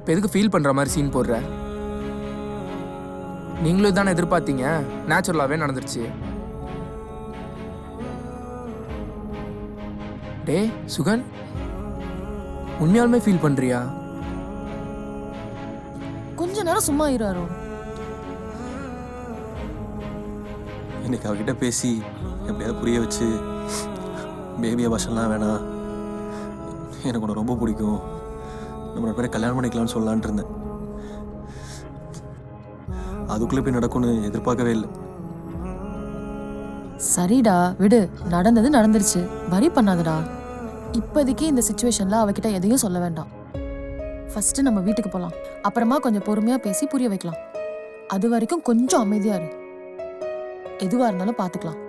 இப்போ எதுக்கு ஃபீல் பண்ணுற மாதிரி சீன் போடுற? நீங்களும் தானே எதிர்பார்த்தீங்க, நேச்சுரலாகவே நடந்துருச்சு. டே சுகன், உண்மையாலுமே ஃபீல் பண்ணுறியா? கொஞ்ச நேரம் சும்மா இரு அருண். இன்னைக்கு அவகிட்ட பேசி எப்படியாவது புரிய வச்சு பேபியா பசங்களாம் வேணாம், எனக்கு உன்னை ரொம்ப பிடிக்கும், நம்ம பேரை கல்யாணம் பண்ணிக்கலாம்னு சொல்லலான்ட்டு இருந்தேன். அதுக்குள்ளே போய் நடக்கும்னு எதிர்பார்க்கவே இல்லை. சரிடா விடு, நடந்தது நடந்துருச்சு, வரி பண்ணாதடா. இப்போதைக்கு இந்த சுச்சுவேஷன்ல அவகிட்ட எதையும் சொல்ல வேண்டாம். ஃபர்ஸ்ட் நம்ம வீட்டுக்கு போகலாம், அப்புறமா கொஞ்சம் பொறுமையா பேசி புரிய வைக்கலாம். அது வரைக்கும் கொஞ்சம் அமைதியா இரு, எதுவா இருந்தாலும் பார்த்துக்கலாம்.